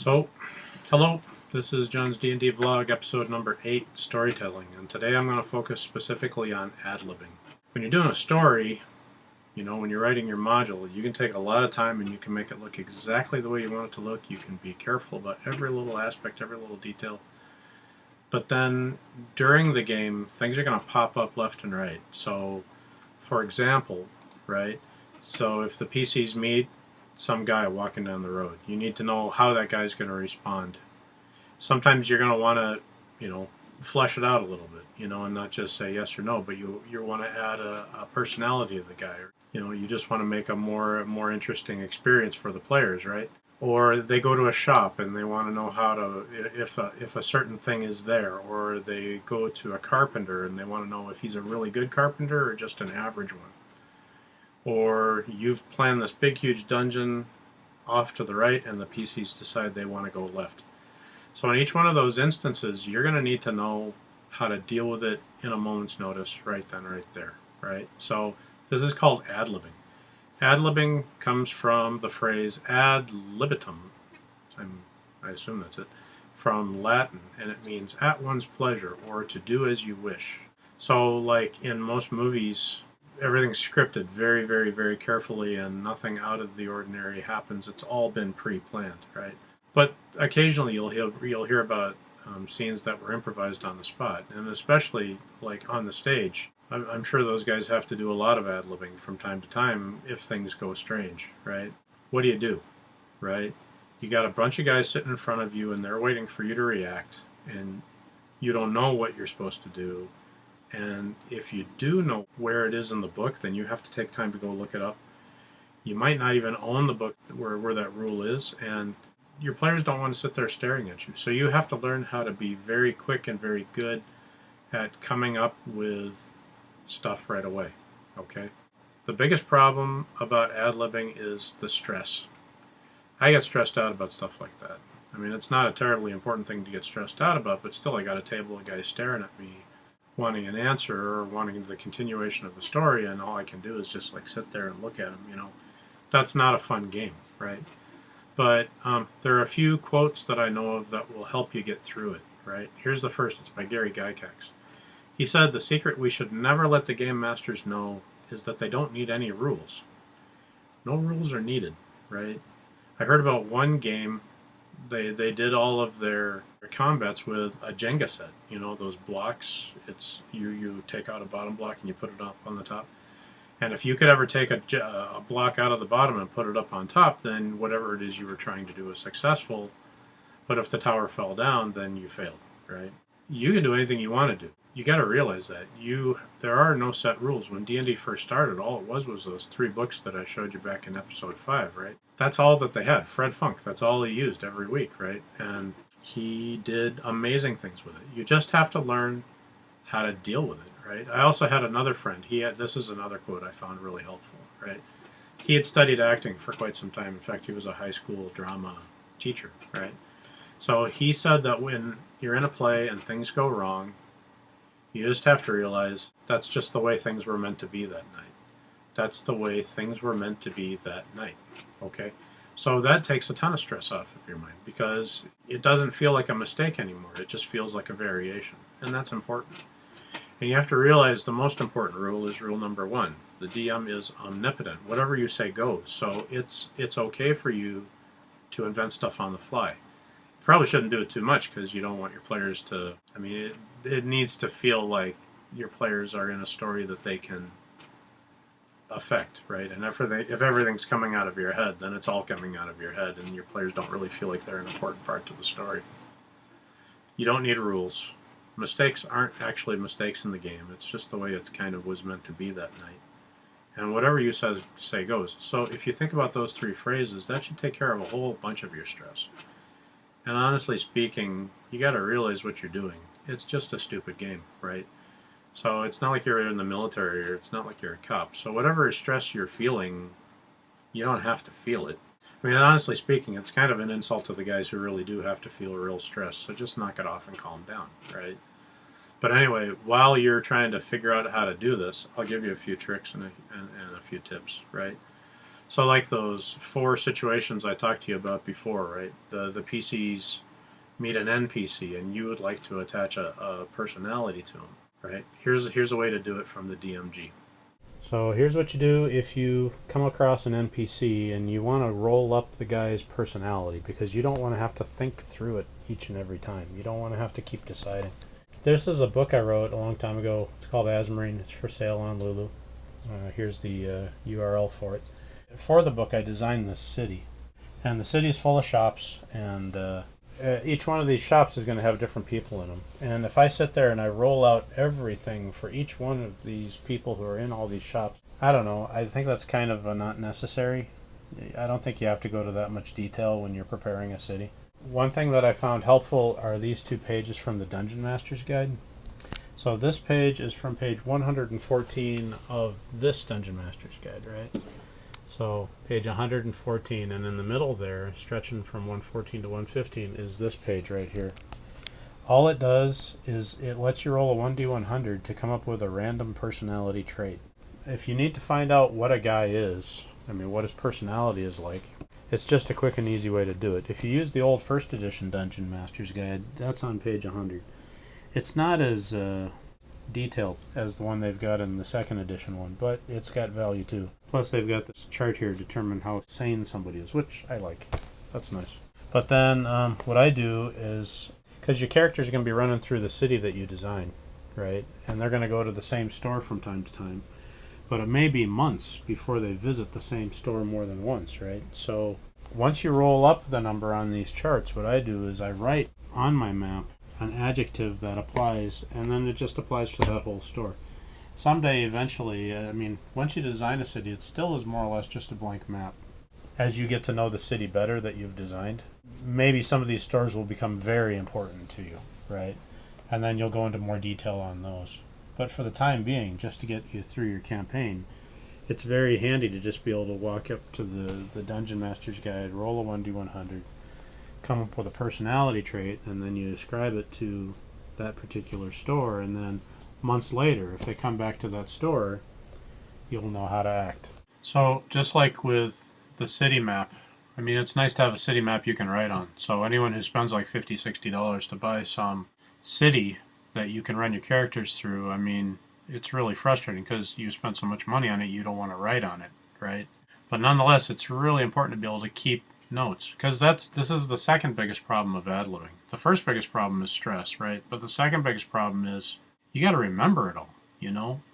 So, hello, this is John's D&D vlog, episode number 8, storytelling, and today I'm going to focus specifically on ad-libbing. When you're doing a story, when you're writing your module, you can take a lot of time and you can make it look exactly the way you want it to look. You can be careful about every little aspect, every little detail. But then, during the game, things are going to pop up left and right. So, for example, right, so if the PCs meet some guy walking down the road, you need to know how that guy's going to respond. Sometimes you're going to want to, flesh it out a little bit, and not just say yes or no, but you want to add a personality of the guy. You just want to make a more interesting experience for the players, right? Or they go to a shop and they want to know how to, if a certain thing is there, or they go to a carpenter and they want to know if he's a really good carpenter or just an average one. Or you've planned this big huge dungeon off to the right and the PCs decide they want to go left. So in each one of those instances, you're going to need to know how to deal with it in a moment's notice, right then, right there, right? So this is called ad-libbing. Ad-libbing comes from the phrase ad libitum, I assume that's it, from Latin, and it means at one's pleasure or to do as you wish. So like in most movies, everything's scripted very, very, very carefully and nothing out of the ordinary happens. It's all been pre-planned, right? But occasionally you'll hear about scenes that were improvised on the spot, and especially like on the stage. I'm sure those guys have to do a lot of ad-libbing from time to time if things go strange, right? What do? Right? You got a bunch of guys sitting in front of you and they're waiting for you to react, and you don't know what you're supposed to do. And if you do know where it is in the book, then you have to take time to go look it up. You might not even own the book where that rule is, and your players don't want to sit there staring at you. So you have to learn how to be very quick and very good at coming up with stuff right away, okay? The biggest problem about ad-libbing is the stress. I get stressed out about stuff like that. I mean, it's not a terribly important thing to get stressed out about, but still I got a table of guys staring at me wanting an answer or wanting the continuation of the story, and all I can do is just like sit there and look at them. That's not a fun game, right? But there are a few quotes that I know of that will help you get through it, right? Here's the first. It's by Gary Gygax. He said, "The secret we should never let the game masters know is that they don't need any rules. No rules are needed," right? I heard about one game, they did all of their combats with a Jenga set. Those blocks, it's you take out a bottom block and you put it up on the top. And if you could ever take a block out of the bottom and put it up on top, then whatever it is you were trying to do was successful. But if the tower fell down, then you failed, right? You can do anything you want to do. You got to realize that there are no set rules. When D&D first started, all it was those 3 books that I showed you back in episode 5, right? That's all that they had. Fred Funk, that's all he used every week, right? And he did amazing things with it. You just have to learn how to deal with it, right? I also had another friend. This is another quote I found really helpful, right? He had studied acting for quite some time. In fact, he was a high school drama teacher, right? So he said that when you're in a play and things go wrong, you just have to realize that's just the way things were meant to be that night. That's the way things were meant to be that night, okay? So that takes a ton of stress off of your mind because it doesn't feel like a mistake anymore. It just feels like a variation, and that's important. And you have to realize the most important rule is rule number 1. The DM is omnipotent. Whatever you say goes. So it's okay for you to invent stuff on the fly. You probably shouldn't do it too much because you don't want your players to... I mean, it needs to feel like your players are in a story that they can affect, right? And if everything's coming out of your head, then it's all coming out of your head, and your players don't really feel like they're an important part to the story. You don't need rules. Mistakes aren't actually mistakes in the game. It's just the way it kind of was meant to be that night. And whatever you say goes. So if you think about those 3 phrases, that should take care of a whole bunch of your stress. And honestly speaking, you got to realize what you're doing. It's just a stupid game, right? So it's not like you're in the military or it's not like you're a cop. So whatever stress you're feeling, you don't have to feel it. I mean, honestly speaking, it's kind of an insult to the guys who really do have to feel real stress. So just knock it off and calm down, right? But anyway, while you're trying to figure out how to do this, I'll give you a few tricks and a few tips, right? So like those 4 situations I talked to you about before, right? The PCs meet an NPC, and you would like to attach a personality to them, right? Here's a way to do it from the DMG. So here's what you do if you come across an NPC and you want to roll up the guy's personality, because you don't want to have to think through it each and every time. You don't want to have to keep deciding. This is a book I wrote a long time ago. It's called Asmarine. It's for sale on Lulu. Here's the URL for it. For the book, I designed this city. And the city is full of shops, and each one of these shops is going to have different people in them. And if I sit there and I roll out everything for each one of these people who are in all these shops, I don't know. I think that's kind of not necessary. I don't think you have to go to that much detail when you're preparing a city. One thing that I found helpful are these 2 pages from the Dungeon Master's Guide. So this page is from page 114 of this Dungeon Master's Guide, right? So page 114, and in the middle there, stretching from 114 to 115, is this page right here. All it does is it lets you roll a 1d100 to come up with a random personality trait. If you need to find out what a guy is, what his personality is like, it's just a quick and easy way to do it. If you use the old 1st edition Dungeon Master's Guide, that's on page 100. It's not as detailed as the one they've got in the 2nd edition one, but it's got value too. Plus they've got this chart here to determine how sane somebody is, which I like. That's nice. But then what I do is, because your characters are going to be running through the city that you design, right? And they're going to go to the same store from time to time. But it may be months before they visit the same store more than once, right? So once you roll up the number on these charts, what I do is I write on my map an adjective that applies, and then it just applies to that whole store. Someday, eventually, once you design a city, it still is more or less just a blank map. As you get to know the city better that you've designed, maybe some of these stores will become very important to you, right? And then you'll go into more detail on those. But for the time being, just to get you through your campaign, it's very handy to just be able to walk up to the Dungeon Master's Guide, roll a 1d100, come up with a personality trait, and then you ascribe it to that particular store, and then months later, if they come back to that store, you'll know how to act. So just like with the city map, it's nice to have a city map you can write on. So anyone who spends like $50, $60 to buy some city that you can run your characters through, it's really frustrating because you spent so much money on it, you don't want to write on it, right? But nonetheless, it's really important to be able to keep notes, because this is the second biggest problem of ad-libbing. The first biggest problem is stress, right? But the second biggest problem is you got to remember it all.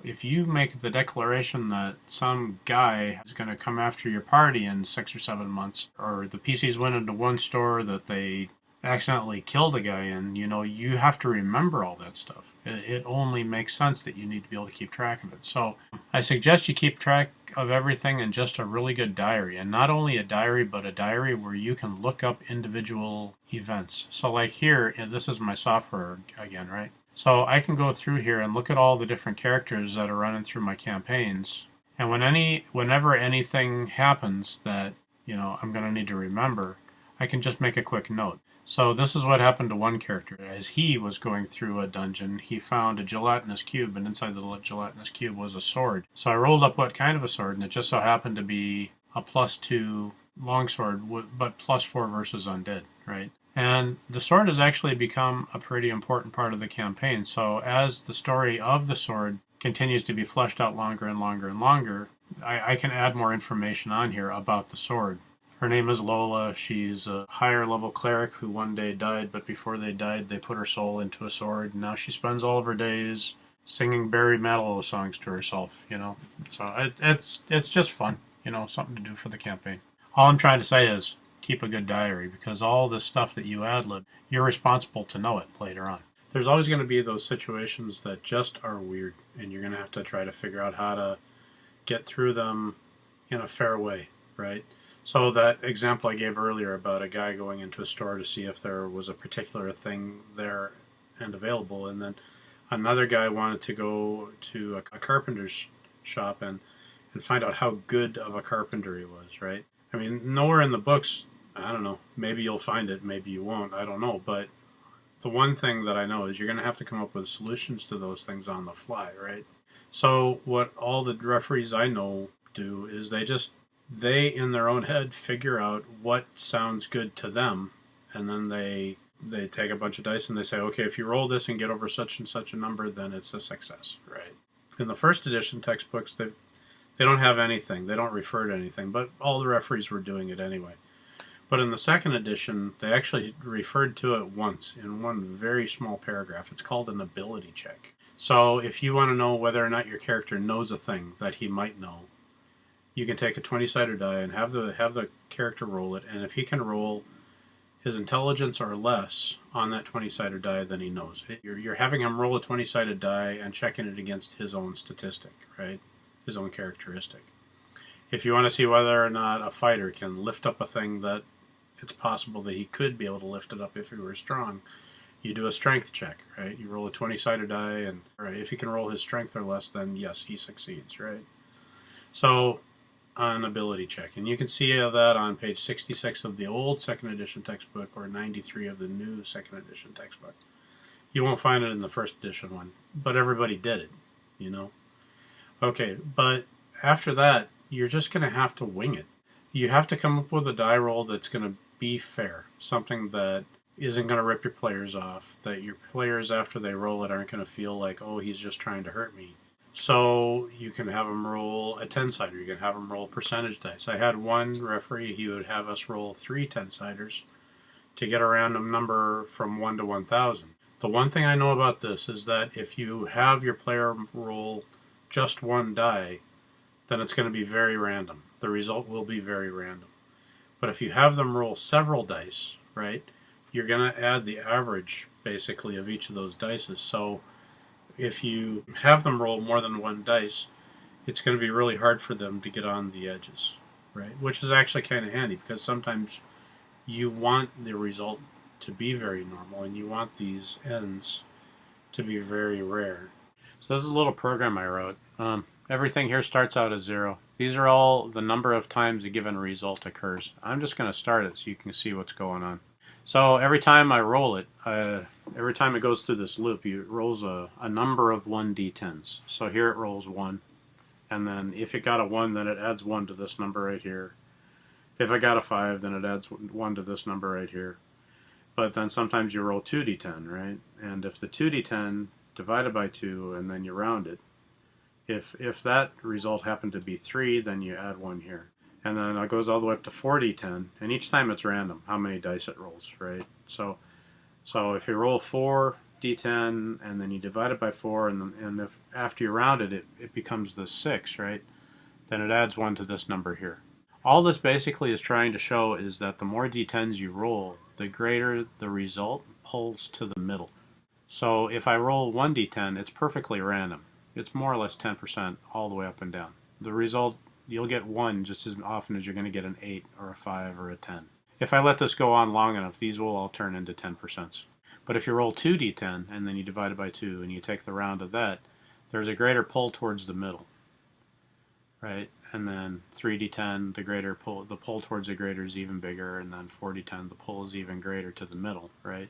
If you make the declaration that some guy is going to come after your party in 6 or 7 months, or the PCs went into one store that they accidentally killed a guy in, you have to remember all that stuff. It only makes sense that you need to be able to keep track of it. So I suggest you keep track of everything in just a really good diary. And not only a diary, but a diary where you can look up individual events. So like here, and this is my software again, right? So I can go through here and look at all the different characters that are running through my campaigns. And whenever anything happens that, I'm going to need to remember, I can just make a quick note. So this is what happened to one character. As he was going through a dungeon, he found a gelatinous cube, and inside the gelatinous cube was a sword. So I rolled up what kind of a sword, and it just so happened to be a +2 longsword, but +4 versus undead, right? And the sword has actually become a pretty important part of the campaign. So as the story of the sword continues to be fleshed out longer and longer and longer, I can add more information on here about the sword. Her name is Lola. She's a higher level cleric who one day died, but before they died, they put her soul into a sword. And now she spends all of her days singing Barry Manilow songs to herself, So it's just fun, something to do for the campaign. All I'm trying to say is keep a good diary, because all this stuff that you ad-lib, you're responsible to know it later on. There's always going to be those situations that just are weird, and you're going to have to try to figure out how to get through them in a fair way, right? So that example I gave earlier about a guy going into a store to see if there was a particular thing there and available, and then another guy wanted to go to a carpenter's shop and find out how good of a carpenter he was, right? Nowhere in the books, I don't know, maybe you'll find it, maybe you won't, I don't know, but the one thing that I know is you're going to have to come up with solutions to those things on the fly, right? So what all the referees I know do is they just they in their own head figure out what sounds good to them, and then they take a bunch of dice and they say, okay, if you roll this and get over such and such a number, then it's a success, right? In the first edition textbooks, they don't have anything. They don't refer to anything, but all the referees were doing it anyway. But in the second edition, they actually referred to it once in one very small paragraph. It's called an ability check. So if you want to know whether or not your character knows a thing that he might know, you can take a 20-sided die and have the character roll it, and if he can roll his intelligence or less on that 20-sided die, then he knows. You're having him roll a 20-sided die and checking it against his own statistic, right? His own characteristic. If you want to see whether or not a fighter can lift up a thing that it's possible that he could be able to lift it up if he were strong, you do a strength check, right? You roll a 20-sided die, and right, if he can roll his strength or less, then yes, he succeeds, right? So, an ability check. And you can see that on page 66 of the old second edition textbook or 93 of the new second edition textbook. You won't find it in the first edition one, but everybody did it, you know? Okay, but after that, you're just going to have to wing it. You have to come up with a die roll that's going to be fair, something that isn't going to rip your players off, that your players, after they roll it, aren't going to feel like, oh, he's just trying to hurt me. So you can have them roll a 10-sider. You can have them roll percentage dice. I had one referee, he would have us roll 3 10-siders to get a random number from 1 to 1,000. The one thing I know about this is that if you have your player roll just one die, then it's going to be very random. The result will be very random. But if you have them roll several dice, right, you're going to add the average, basically, of each of those dices. So if you have them roll more than one dice, it's going to be really hard for them to get on the edges, right? Which is actually kind of handy, because sometimes you want the result to be very normal, and you want these ends to be very rare. So this is a little program I wrote. Everything here starts out as 0. These are all the number of times a given result occurs. I'm just going to start it so you can see what's going on. So every time I roll it, every time it goes through this loop, it rolls a number of 1d10s. So here it rolls 1. And then if it got a 1, then it adds 1 to this number right here. If I got a 5, then it adds 1 to this number right here. But then sometimes you roll 2d10, right? And if the 2d10 divided by 2, and then you round it, if that result happened to be 3, then you add 1 here. And then it goes all the way up to 4d10, and each time it's random how many dice it rolls, right? So if you roll 4d10 and then you divide it by 4, and if after you round it, it becomes the 6, right? Then it adds 1 to this number here. All this basically is trying to show is that the more d10s you roll, the greater the result pulls to the middle. So if I roll 1d10, it's perfectly random. It's more or less 10% all the way up and down. The result, you'll get 1 just as often as you're going to get an 8 or a 5 or a 10. If I let this go on long enough, these will all turn into 10%. But if you roll 2d10 and then you divide it by 2 and you take the round of that, there's a greater pull towards the middle, right? And then 3d10, the pull towards the greater is even bigger, and then 4d10, the pull is even greater to the middle, right?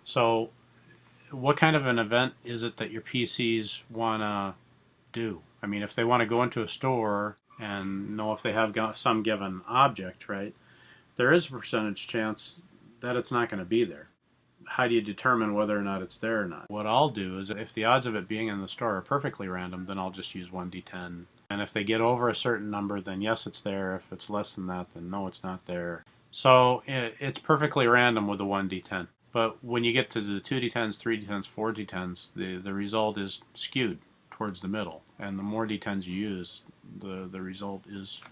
So what kind of an event is it that your PCs want to do? I mean, if they want to go into a store and know if they have some given object, right, there is a percentage chance that it's not going to be there. How do you determine whether or not it's there or not? What I'll do is, if the odds of it being in the store are perfectly random, then I'll just use 1d10. And if they get over a certain number, then yes, it's there. If it's less than that, then no, it's not there. So it's perfectly random with the 1d10. But when you get to the 2d10s, 3d10s, 4d10s, the result is skewed towards the middle. And the more d10s you use, the result is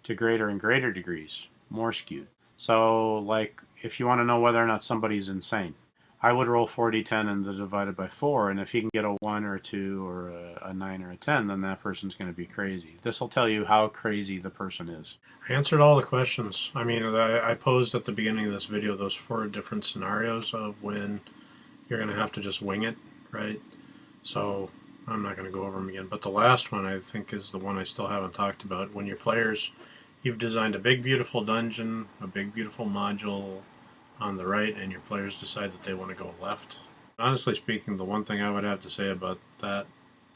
to greater and greater degrees more skewed. So, like, if you want to know whether or not somebody's insane, I would roll 4d10 and then divide it by 4, and if he can get a 1 or a 2 or a 9 or a 10, then that person's going to be crazy. This will tell you how crazy the person is. I answered all the questions. I mean, I posed at the beginning of this video those 4 different scenarios of when you're going to have to just wing it, right? So I'm not going to go over them again. But the last one, I think, is the one I still haven't talked about. When your players, you've designed a big, beautiful dungeon, a big, beautiful module on the right, and your players decide that they want to go left. Honestly speaking, the one thing I would have to say about that,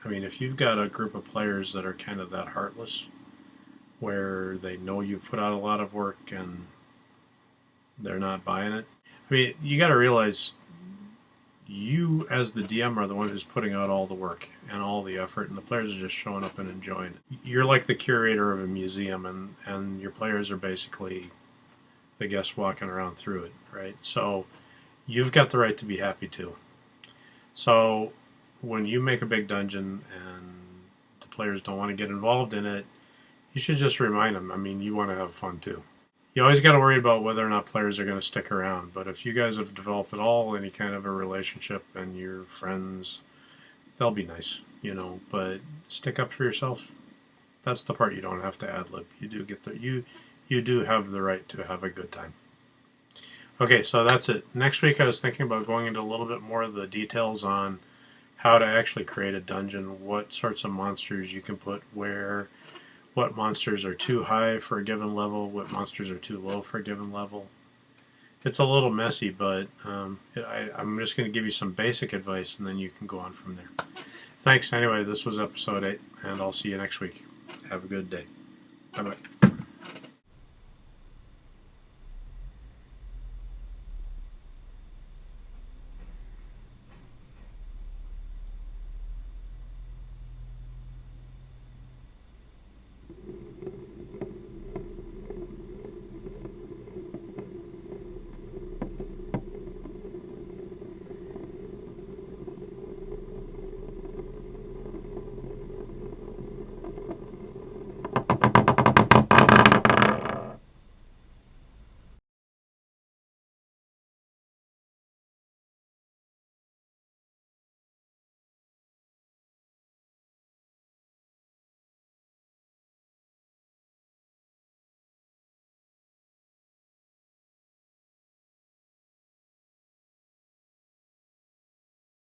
I mean, if you've got a group of players that are kind of that heartless, where they know you put out a lot of work and they're not buying it. I mean, you got to realize you as the DM are the one who's putting out all the work and all the effort, and the players are just showing up and enjoying it. You're like the curator of a museum, and your players are basically the guests walking around through it, right? So you've got the right to be happy too. So when you make a big dungeon and the players don't want to get involved in it, you should just remind them. I mean, you want to have fun too. You always got to worry about whether or not players are going to stick around. But if you guys have developed at all any kind of a relationship and you're friends, they'll be nice, you know. But stick up for yourself. That's the part you don't have to ad lib. You do get the you do have the right to have a good time. Okay, so that's it. Next week I was thinking about going into a little bit more of the details on how to actually create a dungeon, what sorts of monsters you can put where, what monsters are too high for a given level, what monsters are too low for a given level. It's a little messy, but I'm just going to give you some basic advice, and then you can go on from there. Thanks. Anyway, this was episode 8, and I'll see you next week. Have a good day. Bye-bye.